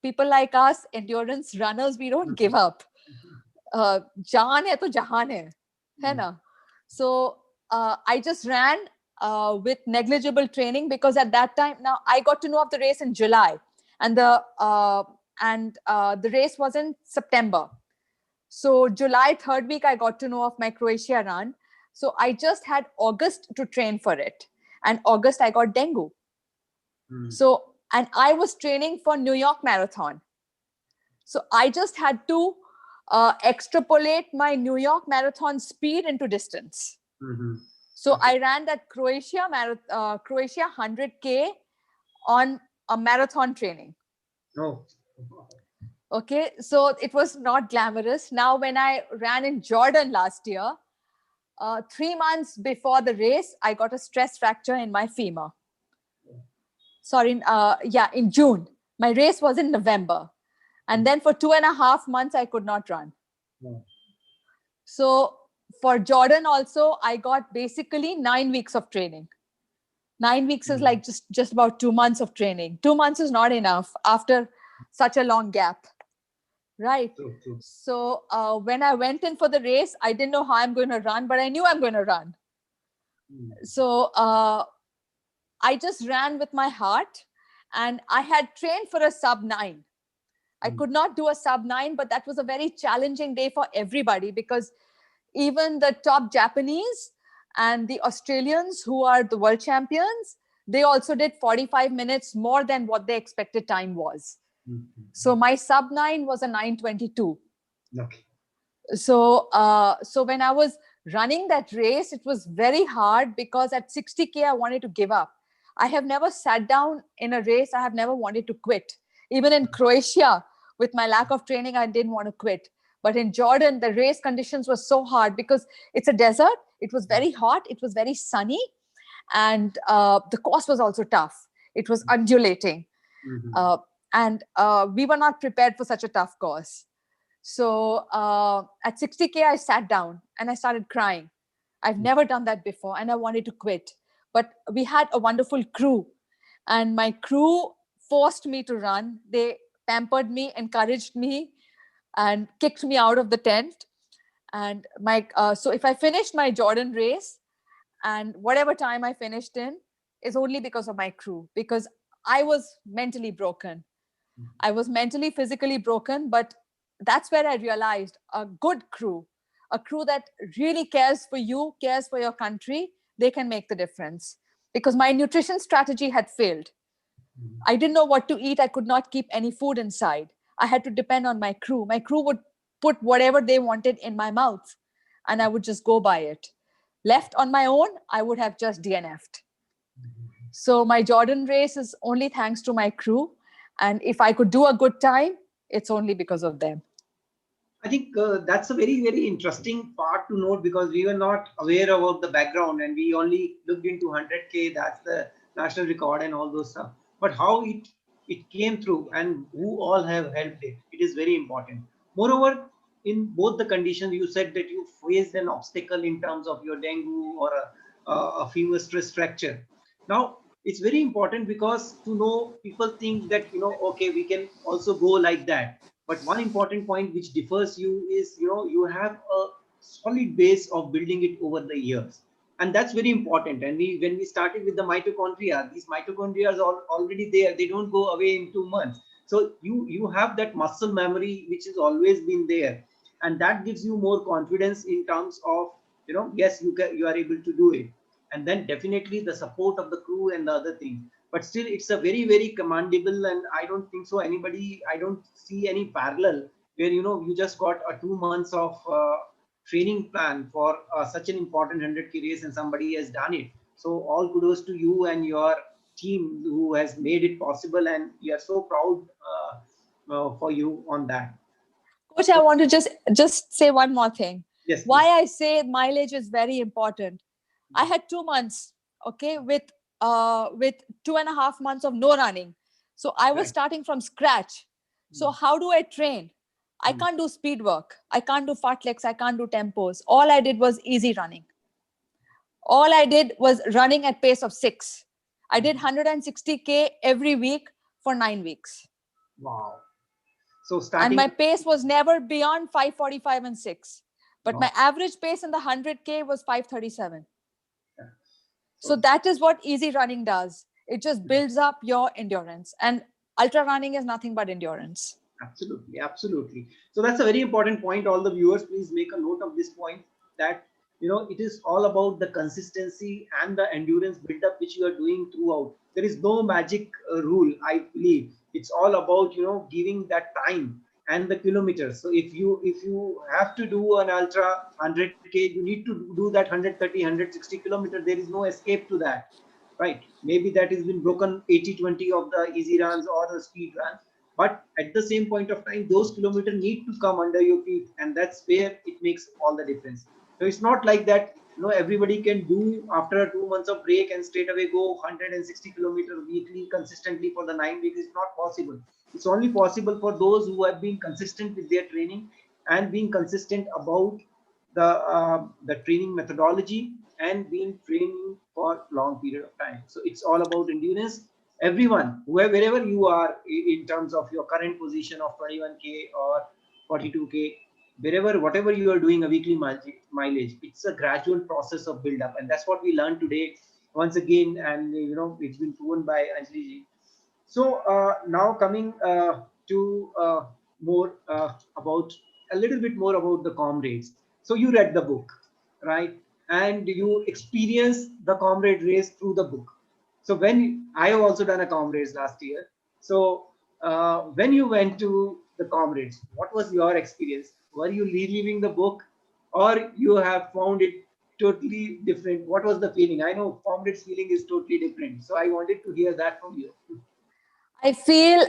people like us, endurance runners, we don't give up. Jaan hai to jahan hai na? So I just ran with negligible training, because at that time, now I got to know of the race in July, and the race was in September. So July 3rd week, I got to know of my Croatia run. So I just had August to train for it, and August I got dengue. So, and I was training for New York Marathon. So I just had to extrapolate my New York Marathon speed into distance. So I ran that Croatia 100K on a marathon training. Oh. Okay, so it was not glamorous. Now, when I ran in Jordan last year, 3 months before the race, I got a stress fracture in my femur. Sorry, in June. My race was in November. And then for 2.5 months, I could not run. So for Jordan also, I got basically 9 weeks of training. 9 weeks is like just about 2 months of training. 2 months is not enough after such a long gap. Right. True. So when I went in for the race, I didn't know how I'm going to run, but I knew I'm going to run. So I just ran with my heart, and I had trained for a sub 9. I could not do a sub 9, but that was a very challenging day for everybody, because even the top Japanese and the Australians, who are the world champions, they also did 45 minutes more than what the expected time was. So my sub 9 was a 9:22. Okay. So when I was running that race, it was very hard, because at 60K, I wanted to give up. I have never sat down in a race. I have never wanted to quit. Even in Croatia, with my lack of training, I didn't want to quit. But in Jordan, the race conditions were so hard, because it's a desert. It was very hot. It was very sunny. And the course was also tough. It was undulating. And we were not prepared for such a tough course. So at 60K, I sat down and I started crying. I've never done that before, and I wanted to quit. But we had a wonderful crew, and my crew forced me to run. They pampered me, encouraged me, and kicked me out of the tent. And so if I finished my Jordan race, and whatever time I finished in, is only because of my crew, because I was mentally broken. I was mentally, physically broken, but that's where I realized a good crew, a crew that really cares for you, cares for your country, they can make the difference. Because my nutrition strategy had failed. I didn't know what to eat. I could not keep any food inside. I had to depend on my crew. My crew would put whatever they wanted in my mouth, and I would just go by it. Left on my own, I would have just DNF'd. So my Jordan race is only thanks to my crew. And if I could do a good time, it's only because of them. I think that's a very, very interesting part to note, because we were not aware about the background and we only looked into 100K, that's the national record and all those stuff. But how it came through and who all have helped it is very important. Moreover, in both the conditions, you said that you faced an obstacle in terms of your dengue or a femur stress fracture. Now, it's very important because to know, people think that, okay, we can also go like that. But one important point which differs you is, you have a solid base of building it over the years. And that's very important. And when we started with the mitochondria, these mitochondria are already there. They don't go away in 2 months. So you have that muscle memory which has always been there, and that gives you more confidence in terms of, yes, you are able to do it. And then definitely the support of the crew and the other things. But still, it's a very, very commendable, and I don't think so I don't see any parallel where, you just got a 2 months of training plan for such an important 100K race, and somebody has done it. So all kudos to you and your team who has made it possible, and we are so proud for you on that. Coach, I want to just say one more thing. Yes, Why please. I say mileage is very important. I had 2 months, okay, with 2.5 months of no running. So I was Right. starting from scratch. So how do I train? I Mm. can't do speed work. I can't do fartleks. I can't do tempos. All I did was easy running. All I did was running at pace of 6. I did 160K every week for 9 weeks. Wow. So And starting. my pace was never beyond 5:45 and 6. But my Wow. average pace in the 100K was 5:37. Yeah. So So that is what easy running does. It just builds up your endurance. And ultra running is nothing but endurance. absolutely, absolutely. So that's a very important point. All the viewers, please make a note of this point, that it is all about the consistency and the endurance build-up which you are doing throughout. There is no magic rule, I believe. It's all about giving that time and the kilometers. So if you have to do an ultra 100K, you need to do that 130, 160 kilometers. There is no escape to that, right? Maybe that has been broken 80-20 of the easy runs or the speed runs, but at the same point of time, those kilometers need to come under your feet, and that's where it makes all the difference. So it's not like that, everybody can do after 2 months of break and straight away go 160 kilometers weekly consistently for the 9 weeks. It's not possible. It's only possible for those who have been consistent with their training and being consistent about the training methodology and being training for long period of time. So it's all about endurance. Everyone, wherever you are in terms of your current position of 21K or 42K, whatever you are doing a weekly mileage, it's a gradual process of build up, and that's what we learned today once again. And it's been proven by Anjali ji. So now coming to more about a little bit more about the comrades. So you read the book, right? And you experienced the comrade race through the book. So when I have also done a comrades last year. So when you went to the comrades, what was your experience? Were you reliving the book, or you have found it totally different? What was the feeling? I know comrades feeling is totally different. So I wanted to hear that from you. I feel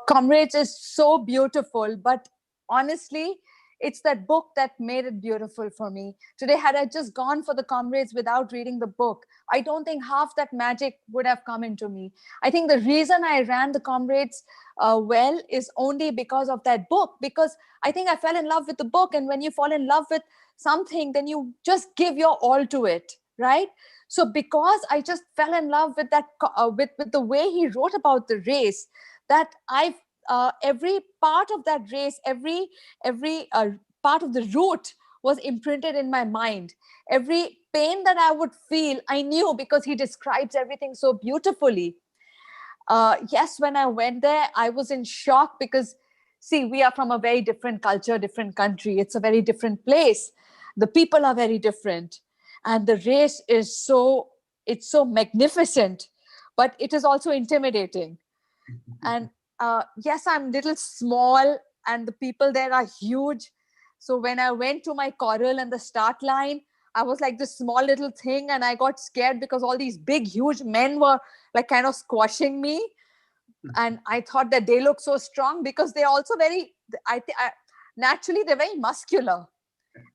Comrades is so beautiful, but honestly, it's that book that made it beautiful for me. Today, had I just gone for the Comrades without reading the book, I don't think half that magic would have come into me. I think the reason I ran the Comrades well is only because of that book, because I think I fell in love with the book. And when you fall in love with something, then you just give your all to it, right? So because I just fell in love with that with the way he wrote about the race, that I've every part of that race, every part of the route was imprinted in my mind. Every pain that I would feel, I knew, because he describes everything so beautifully. Yes, when I went there, I was in shock because, see, we are from a very different culture, different country. It's a very different place. The people are very different. And the race is it's so magnificent, but it is also intimidating. And yes, I'm little small and the people there are huge. So when I went to my corral and the start line, I was like this small little thing, and I got scared because all these big huge men were like kind of squashing me. And I thought that they look so strong because they're also very naturally they're very muscular,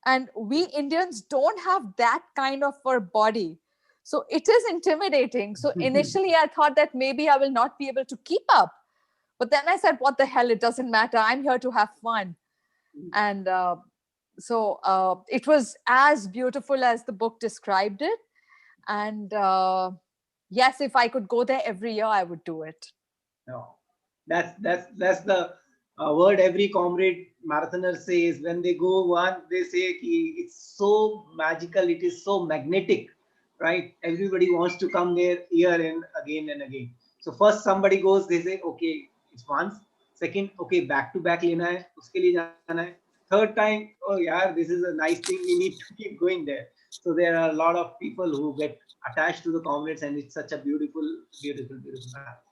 and we Indians don't have that kind of a body. So it is intimidating. So initially I thought that maybe I will not be able to keep up, but then I said, what the hell, it doesn't matter, I'm here to have fun. And it was as beautiful as the book described it. And yes, if I could go there every year, I would do it. No, that's the word every comrade marathoner says when they go one. They say ki it's so magical, it is so magnetic, right? Everybody wants to come there year and again. So first somebody goes, they say okay, it's once. Second, okay, back to back लेना है, उसके लिए जाना है. Third time, oh yeah, this is a nice thing. We need to keep going there. So there are a lot of people who get attached to the comrades, and it's such a beautiful, beautiful, beautiful map.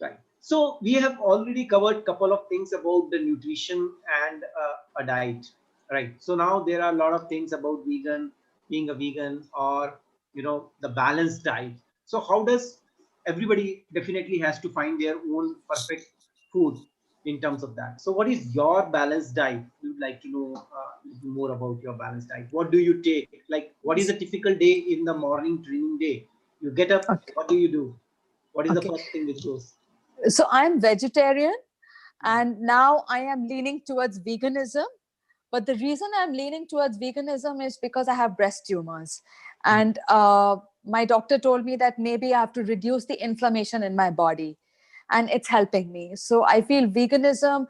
Right. So we have already covered couple of things about the nutrition and a diet. Right. So now there are a lot of things about vegan, being a vegan, or the balanced diet. So how does everybody definitely has to find their own perfect food in terms of that. So what is your balanced diet? We would like to know a little more about your balanced diet. What do you take? Like what is a typical day in the morning training day? You get up. Okay. What do you do? What is the Okay. first thing which goes? So I'm vegetarian, and now I am leaning towards veganism. But the reason I'm leaning towards veganism is because I have breast tumors. And my doctor told me that maybe I have to reduce the inflammation in my body. And it's helping me. So I feel veganism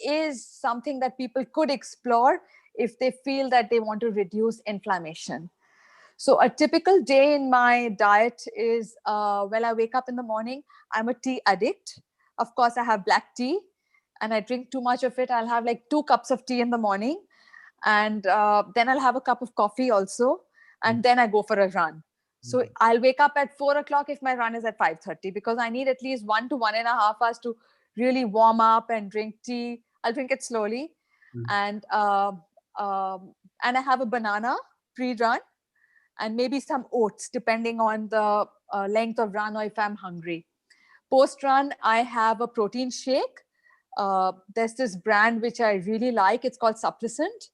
is something that people could explore if they feel that they want to reduce inflammation. So a typical day in my diet is when I wake up in the morning, I'm a tea addict. Of course, I have black tea and I drink too much of it. I'll have like 2 cups of tea in the morning, and then I'll have a cup of coffee also, and then I go for a run. So I'll wake up at 4 o'clock if my run is at 5:30, because I need at least 1 to 1.5 hours to really warm up and drink tea. I'll drink it slowly, and and I have a banana pre-run, and maybe some oats depending on the length of run or if I'm hungry. Post run, I have a protein shake. There's this brand which I really like. It's called Supplicent.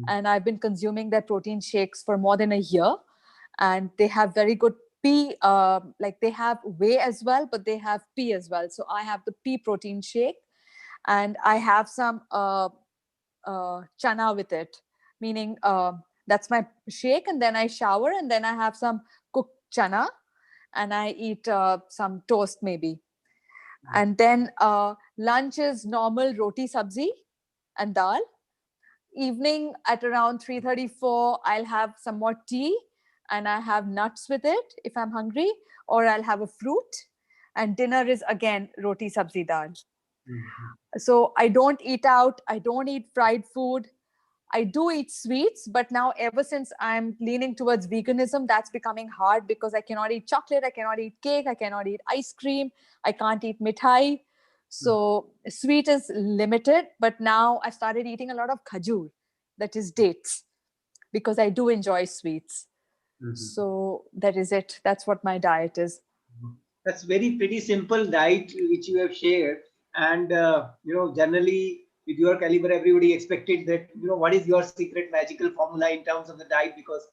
And I've been consuming their protein shakes for more than a year. And they have very good pea, like they have whey as well, but they have pea as well. So I have the pea protein shake, and I have some chana with it, meaning that's my shake. And then I shower, and then I have some cooked chana, and I eat some toast maybe. And then lunch is normal roti sabzi and dal. Evening at around 3:34, I'll have some more tea, and I have nuts with it if I'm hungry, or I'll have a fruit. And dinner is again roti sabzi dal. So I don't eat out. I don't eat fried food. I do eat sweets, but now ever since I'm leaning towards veganism, that's becoming hard because I cannot eat chocolate, I cannot eat cake, I cannot eat ice cream, I can't eat mithai. So sweet is limited, but now I started eating a lot of khajur, that is dates, because I do enjoy sweets. So that is it. That's what my diet is. That's very pretty simple diet which you have shared, and generally with your caliber, everybody expected that what is your secret magical formula in terms of the diet, because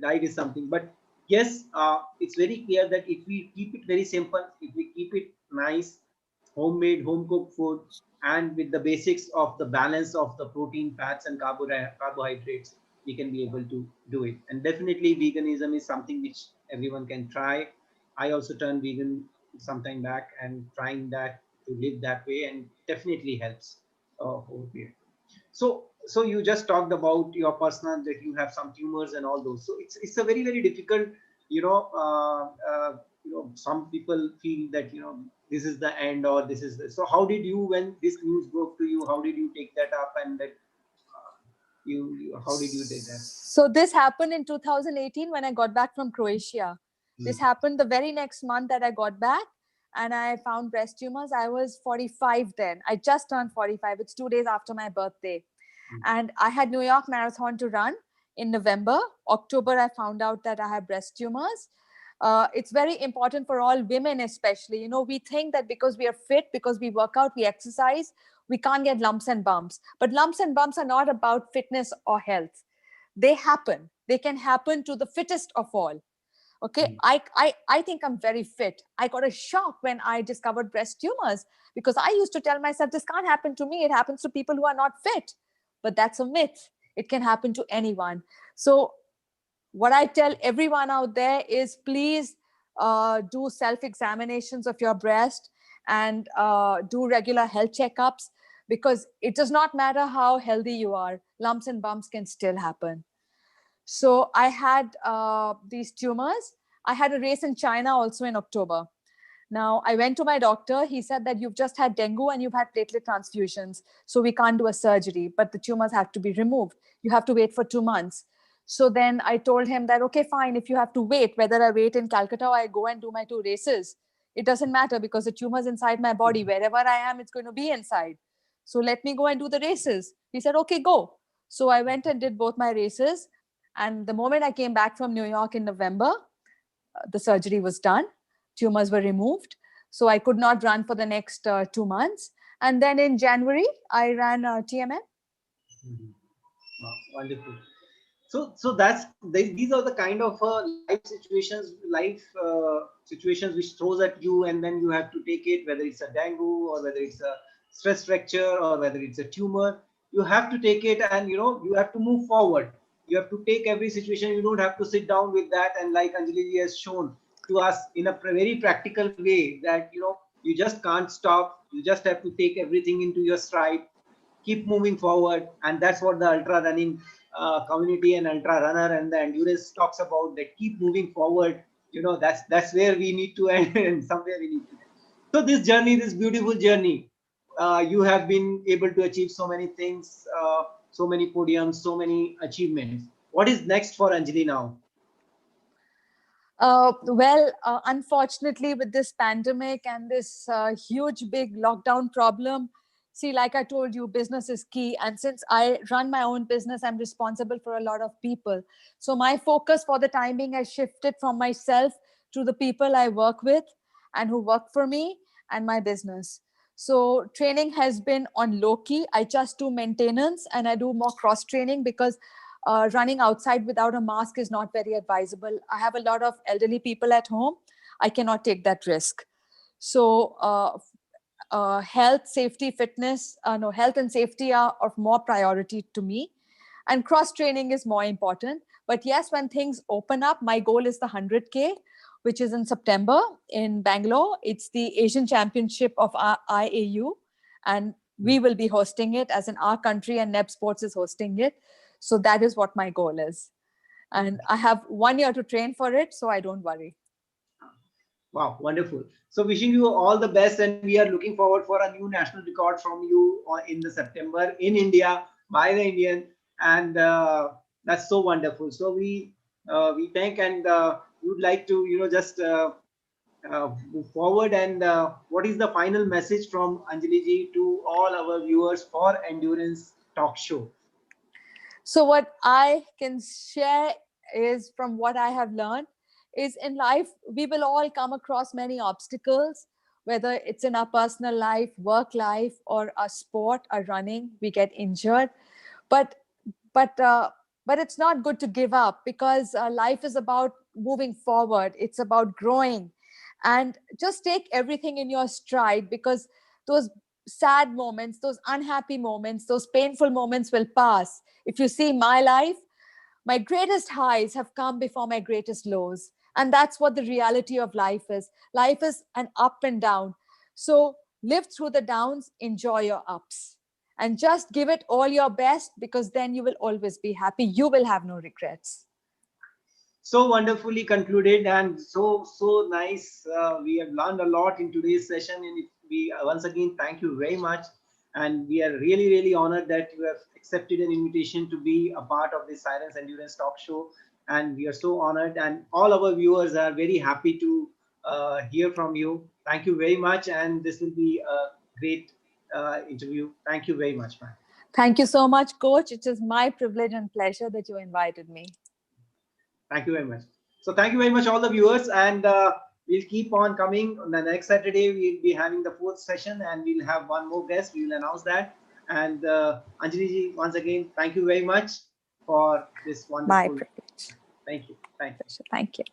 diet is something. But yes, it's very clear that if we keep it very simple, if we keep it nice, homemade, home cooked food, and with the basics of the balance of the protein, fats, and carbohydrates, we can be able to do it. And definitely, veganism is something which everyone can try. I also turned vegan some time back and trying that to live that way, and definitely helps over here. So you just talked about your personal, that you have some tumors and all those. So it's a very, very difficult. Some people feel that this is the end, or this is the. So how did you, when this news broke to you, how did you take that up, and that how did you take that? So this happened in 2018 when I got back from Croatia. This happened the very next month that I got back, and I found breast tumors. I was 45 then. I just turned 45. It's 2 days after my birthday. And I had New York Marathon to run in November. October, I found out that I have breast tumors. It's very important for all women, especially. We think that because we are fit, because we work out, we exercise, we can't get lumps and bumps. But lumps and bumps are not about fitness or health. They happen. They can happen to the fittest of all. Okay, I think I'm very fit. I got a shock when I discovered breast tumors, because I used to tell myself, this can't happen to me. It happens to people who are not fit. But that's a myth. It can happen to anyone. So what I tell everyone out there is please do self-examinations of your breast and do regular health checkups, because it does not matter how healthy you are, lumps and bumps can still happen. So I had these tumors. I had a race in China also in October. Now, I went to my doctor. He said that you've just had dengue and you've had platelet transfusions. So we can't do a surgery, but the tumors have to be removed. You have to wait for 2 months. So then I told him that, okay, fine. If you have to wait, whether I wait in Calcutta or I go and do my 2 races, it doesn't matter because the tumor's inside my body. Wherever I am, it's going to be inside. So let me go and do the races. He said, okay, go. So I went and did both my races. And the moment I came back from New York in November, the surgery was done. Tumors were removed. So I could not run for the next 2 months. And then in January, I ran TMM. Wow, wonderful. So these are the kind of life situations which throws at you, and then you have to take it, whether it's a dengue or whether it's a stress fracture or whether it's a tumor. You have to take it, and you have to move forward. You have to take every situation. You don't have to sit down with that, and like Anjali has shown to us in a very practical way, that you just can't stop. You just have to take everything into your stride, keep moving forward, and that's what the ultra running community and ultra runner and the endurance talks about, that keep moving forward. That's where we need to end, and somewhere we need to end. So this journey, this beautiful journey, you have been able to achieve so many things, so many podiums, so many achievements. What is next for Anjali now? Unfortunately, with this pandemic and this huge, big lockdown problem, see, like I told you, business is key. And since I run my own business, I'm responsible for a lot of people. So my focus for the time being has shifted from myself to the people I work with and who work for me and my business. So training has been on low key. I just do maintenance and I do more cross training because running outside without a mask is not very advisable. I have a lot of elderly people at home. I cannot take that risk. So health, safety, fitness, no, health and safety are of more priority to me. And cross training is more important. But yes, when things open up, my goal is the 100K, which is in September in Bangalore. It's the Asian Championship of IAU. And we will be hosting it, as in our country, and Neb Sports is hosting it. So that is what my goal is. And I have 1 year to train for it, so I don't worry. Wow, wonderful. So wishing you all the best, and we are looking forward for a new national record from you in the September in India by the Indian, and that's so wonderful. So we thank, and we would like to just move forward. And what is the final message from Anjali ji to all our viewers for Endurance Talk Show? So what I can share is, from what I have learned, is in life, we will all come across many obstacles, whether it's in our personal life, work life, or our sport, our running, we get injured. But, but, uh, but it's not good to give up, because life is about moving forward. It's about growing, and just take everything in your stride, because those sad moments, those unhappy moments, those painful moments will pass. If you see my life, my greatest highs have come before my greatest lows. And that's what the reality of life is. Life is an up and down. So live through the downs, enjoy your ups, and just give it all your best, because then you will always be happy. You will have no regrets. So wonderfully concluded, and so nice. We have learned a lot in today's session, and we once again thank you very much. And we are really honored that you have accepted an invitation to be a part of the CYRUNS Endurance Talk Show. And we are so honored, and all our viewers are very happy to hear from you. Thank you very much, and this will be a great interview. Thank you very much, man. Thank you so much, Coach. It is my privilege and pleasure that you invited me. Thank you very much. So thank you very much, all the viewers, and we'll keep on coming. On the next Saturday, we'll be having the 4th session, and we'll have one more guest. We will announce that. And Anjali ji, once again, thank you very much for this wonderful. My privilege. Thank you. Thank you. Thank you.